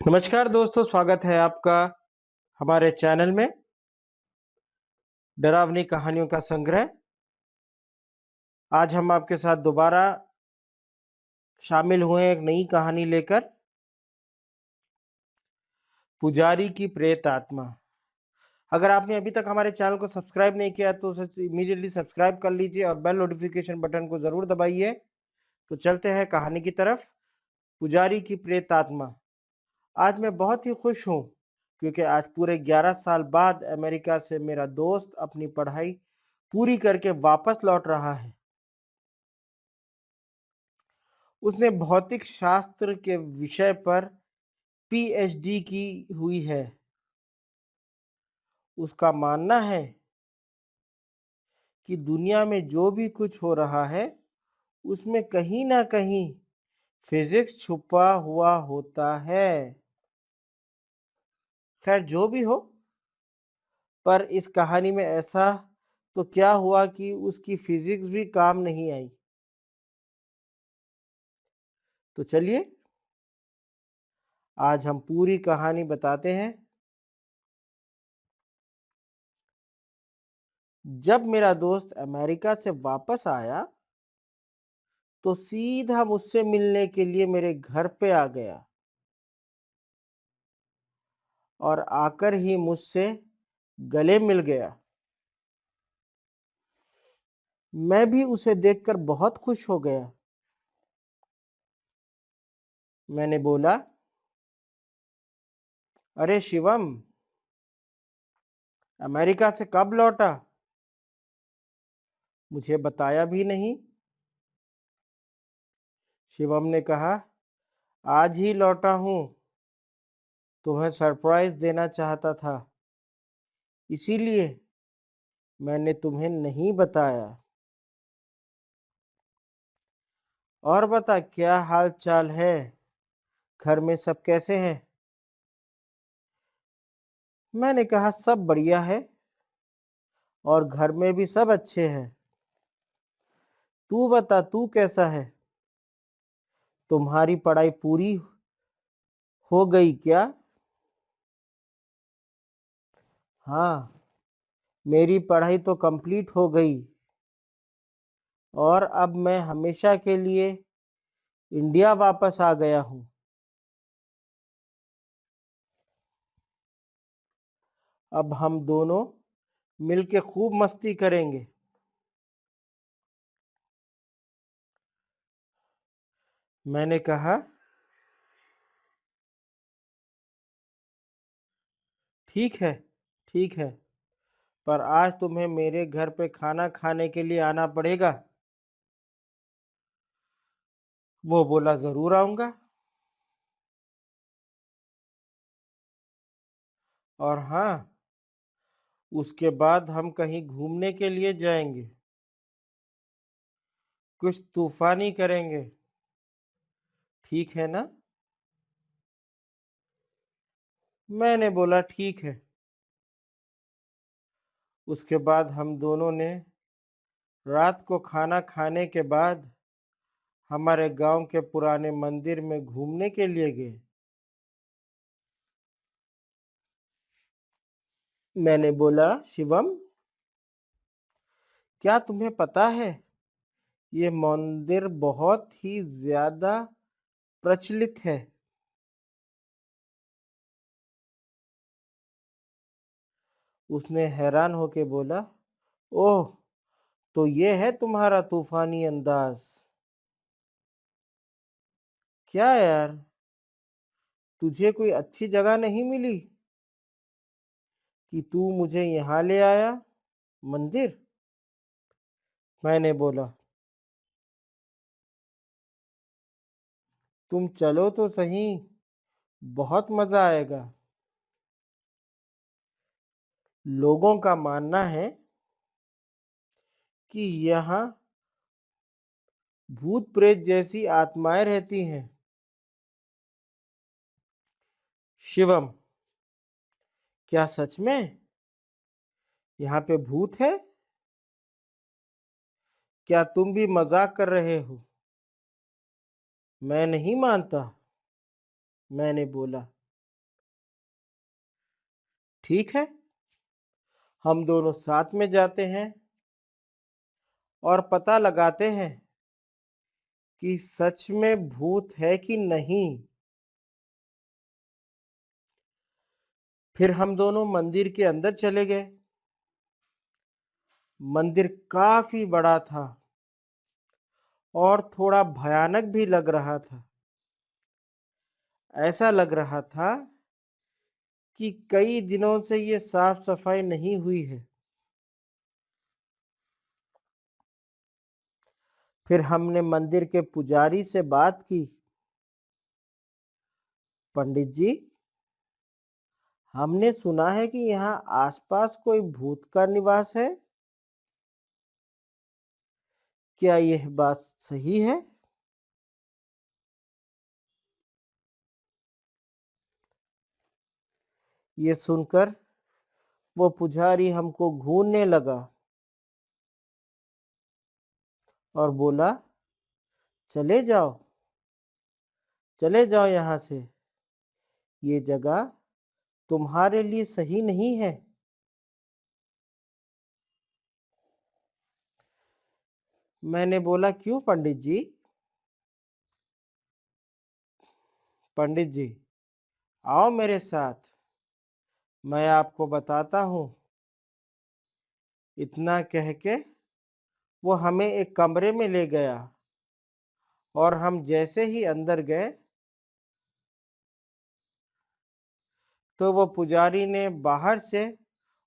नमस्कार दोस्तों, स्वागत है आपका हमारे चैनल में डरावनी कहानियों का संग्रह। आज हम आपके साथ दोबारा शामिल हुए एक नई कहानी लेकर, पुजारी की प्रेत आत्मा। अगर आपने अभी तक हमारे चैनल को सब्सक्राइब नहीं किया तो उसे इमीडिएटली सब्सक्राइब कर लीजिए और बेल नोटिफिकेशन बटन को जरूर दबाइए। तो चलते हैं कहानी की तरफ। पुजारी की प्रेत आत्मा। आज मैं बहुत ही खुश हूँ क्योंकि आज पूरे 11 साल बाद अमेरिका से मेरा दोस्त अपनी पढ़ाई पूरी करके वापस लौट रहा है। उसने भौतिक शास्त्र के विषय पर पीएचडी की हुई है। उसका मानना है कि दुनिया में जो भी कुछ हो रहा है उसमें कहीं ना कहीं फिजिक्स छुपा हुआ होता है। खैर जो भी हो, पर इस कहानी में ऐसा तो क्या हुआ कि उसकी फिजिक्स भी काम नहीं आई। तो चलिए आज हम पूरी कहानी बताते हैं। जब मेरा दोस्त अमेरिका से वापस आया तो सीधा मुझसे मिलने के लिए मेरे घर पे आ गया और आकर ही मुझसे गले मिल गया। मैं भी उसे देखकर बहुत खुश हो गया। मैंने बोला, अरे शिवम, अमेरिका से कब लौटा? मुझे बताया भी नहीं। शिवम ने कहा, आज ही लौटा हूँ। तुम्हें सरप्राइज देना चाहता था, इसीलिए मैंने तुम्हें नहीं बताया। और बता, क्या हाल चाल है? घर में सब कैसे हैं? मैंने कहा, सब बढ़िया है और घर में भी सब अच्छे हैं। तू बता, तू कैसा है? तुम्हारी पढ़ाई पूरी हो गई क्या? हाँ, मेरी पढ़ाई तो कंप्लीट हो गई और अब मैं हमेशा के लिए इंडिया वापस आ गया हूँ। अब हम दोनों मिलके खूब मस्ती करेंगे। मैंने कहा, ठीक है, ठीक है, पर आज तुम्हें मेरे घर पे खाना खाने के लिए आना पड़ेगा। वो बोला, जरूर आऊंगा। और हाँ, उसके बाद हम कहीं घूमने के लिए जाएंगे, कुछ तूफानी करेंगे। ठीक है ना? मैंने बोला, ठीक है। उसके बाद हम दोनों ने रात को खाना खाने के बाद हमारे गांव के पुराने मंदिर में घूमने के लिए गए। मैंने बोला, शिवम, क्या तुम्हें पता है ये मंदिर बहुत ही ज्यादा प्रचलित है। उसने हैरान होके बोला, ओह, तो ये है तुम्हारा तूफानी अंदाज। क्या यार, तुझे कोई अच्छी जगह नहीं मिली कि तू मुझे यहाँ ले आया? मंदिर? मैंने बोला, तुम चलो तो सही, बहुत मजा आएगा। लोगों का मानना है कि यहाँ भूत प्रेत जैसी आत्माएं रहती हैं। शिवम, क्या सच में यहाँ पे भूत है? क्या तुम भी मजाक कर रहे हो? मैं नहीं मानता, मैंने बोला। ठीक है, हम दोनों साथ में जाते हैं और पता लगाते हैं कि सच में भूत है कि नहीं। फिर हम दोनों मंदिर के अंदर चले गए। मंदिर काफी बड़ा था और थोड़ा भयानक भी लग रहा था। ऐसा लग रहा था कि कई दिनों से ये साफ सफाई नहीं हुई है। फिर हमने मंदिर के पुजारी से बात की। पंडित जी, हमने सुना है कि यहाँ आसपास कोई भूत का निवास है। क्या यह बात सही है? ये सुनकर वो पुजारी हमको घूरने लगा और बोला, चले जाओ, चले जाओ यहाँ से। ये जगह तुम्हारे लिए सही नहीं है। मैंने बोला, क्यों पंडित जी? पंडित जी, आओ मेरे साथ, मैं आपको बताता हूँ। इतना कह के वो हमें एक कमरे में ले गया और हम जैसे ही अंदर गए तो वो पुजारी ने बाहर से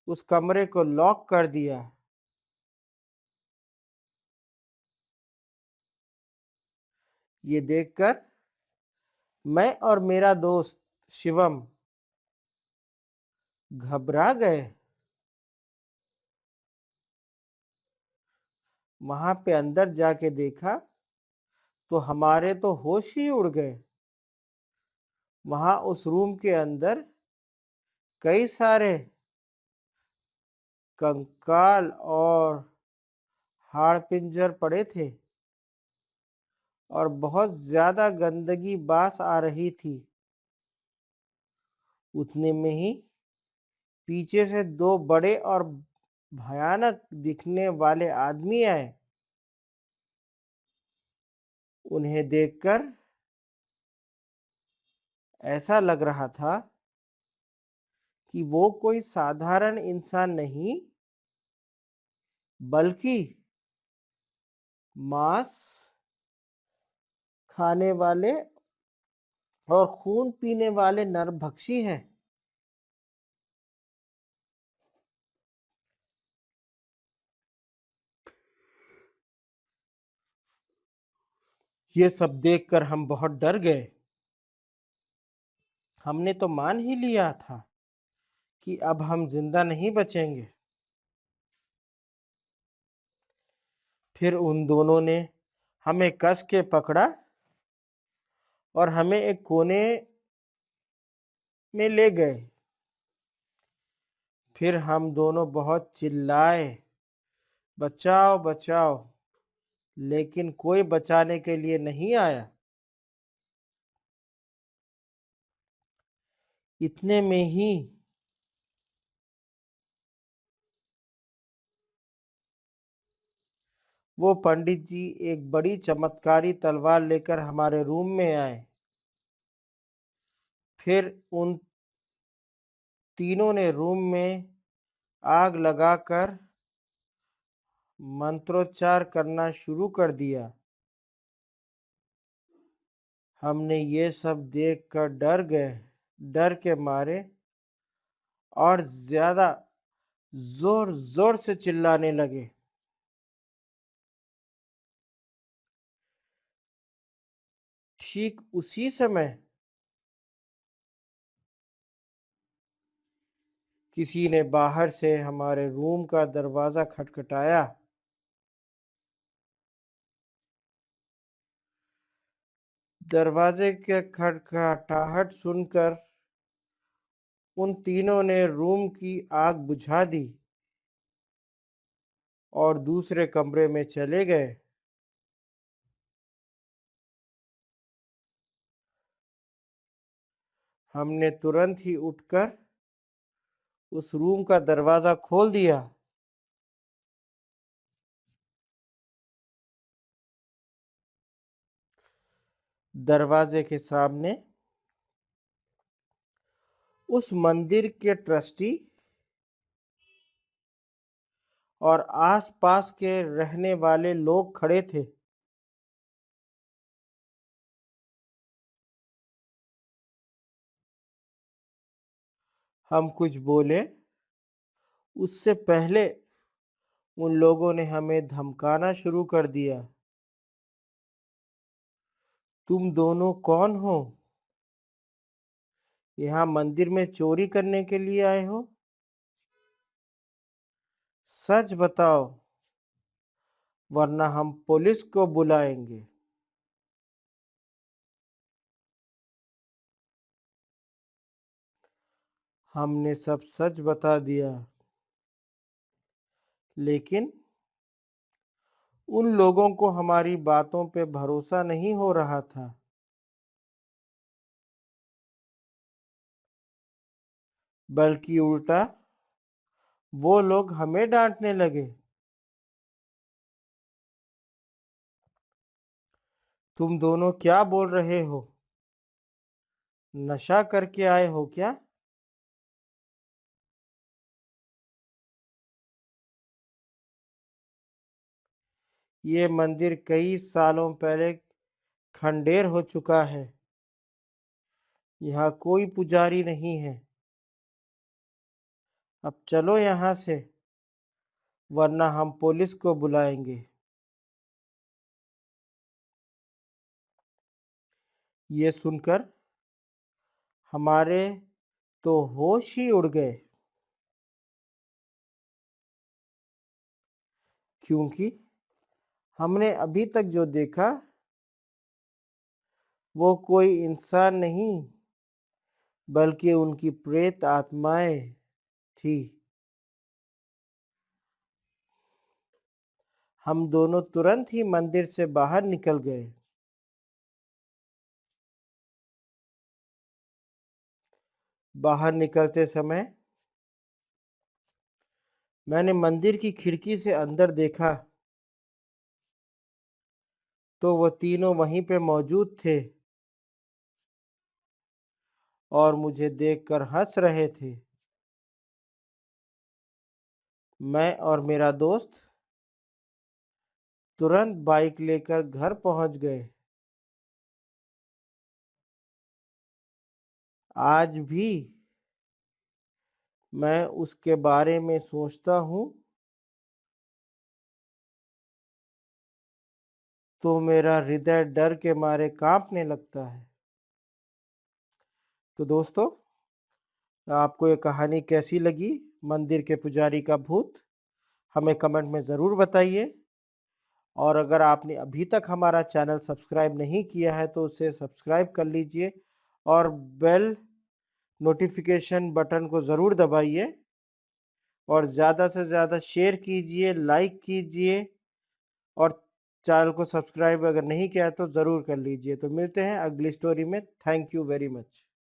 उस कमरे को लॉक कर दिया। ये देखकर मैं और मेरा दोस्त शिवम घबरा गए। वहां पे अंदर जाके देखा तो हमारे तो होश ही उड़ गए। वहां उस रूम के अंदर कई सारे कंकाल और हाड़ पिंजर पड़े थे और बहुत ज्यादा गंदगी बास आ रही थी। उतने में ही पीछे से दो बड़े और भयानक दिखने वाले आदमी आए। उन्हें देखकर ऐसा लग रहा था कि वो कोई साधारण इंसान नहीं, बल्कि मांस खाने वाले और खून पीने वाले नरभक्षी हैं। ये सब देखकर हम बहुत डर गए। हमने तो मान ही लिया था कि अब हम जिंदा नहीं बचेंगे। फिर उन दोनों ने हमें कस के पकड़ा और हमें एक कोने में ले गए। फिर हम दोनों बहुत चिल्लाए, बचाओ बचाओ, लेकिन कोई बचाने के लिए नहीं आया। इतने में ही वो पंडित जी एक बड़ी चमत्कारी तलवार लेकर हमारे रूम में आए। फिर उन तीनों ने रूम में आग लगाकर मंत्रोच्चार करना शुरू कर दिया। हमने ये सब देखकर डर गए, डर के मारे और ज्यादा जोर जोर से चिल्लाने लगे। ठीक उसी समय किसी ने बाहर से हमारे रूम का दरवाजा खटखटाया। दरवाजे के खटखटाहट सुनकर उन तीनों ने रूम की आग बुझा दी और दूसरे कमरे में चले गए। हमने तुरंत ही उठकर उस रूम का दरवाजा खोल दिया। दरवाजे के सामने उस मंदिर के ट्रस्टी और आस-पास के रहने वाले लोग खड़े थे। हम कुछ बोले उससे पहले उन लोगों ने हमें धमकाना शुरू कर दिया। तुम दोनों कौन हो? यहाँ मंदिर में चोरी करने के लिए आए हो? सच बताओ, वरना हम पुलिस को बुलाएंगे। हमने सब सच बता दिया, लेकिन उन लोगों को हमारी बातों पे भरोसा नहीं हो रहा था। बल्कि उल्टा वो लोग हमें डांटने लगे। तुम दोनों क्या बोल रहे हो? नशा करके आए हो क्या? ये मंदिर कई सालों पहले खंडेर हो चुका है। यहाँ कोई पुजारी नहीं है। अब चलो यहाँ से, वरना हम पुलिस को बुलाएंगे। ये सुनकर हमारे तो होश ही उड़ गए, क्योंकि हमने अभी तक जो देखा वो कोई इंसान नहीं, बल्कि उनकी प्रेत आत्माएं थी। हम दोनों तुरंत ही मंदिर से बाहर निकल गए। बाहर निकलते समय मैंने मंदिर की खिड़की से अंदर देखा, तो वो तीनों वहीं पे मौजूद थे और मुझे देखकर हंस रहे थे। मैं और मेरा दोस्त तुरंत बाइक लेकर घर पहुंच गए। आज भी मैं उसके बारे में सोचता हूँ तो मेरा हृदय डर के मारे कांपने लगता है। तो दोस्तों, आपको ये कहानी कैसी लगी? मंदिर के पुजारी का भूत, हमें कमेंट में ज़रूर बताइए। और अगर आपने अभी तक हमारा चैनल सब्सक्राइब नहीं किया है तो उसे सब्सक्राइब कर लीजिए और बेल नोटिफिकेशन बटन को ज़रूर दबाइए और ज़्यादा से ज़्यादा शेयर कीजिए, लाइक कीजिए और चैनल को सब्सक्राइब अगर नहीं किया है तो ज़रूर कर लीजिए। तो मिलते हैं अगली स्टोरी में। Thank you very much.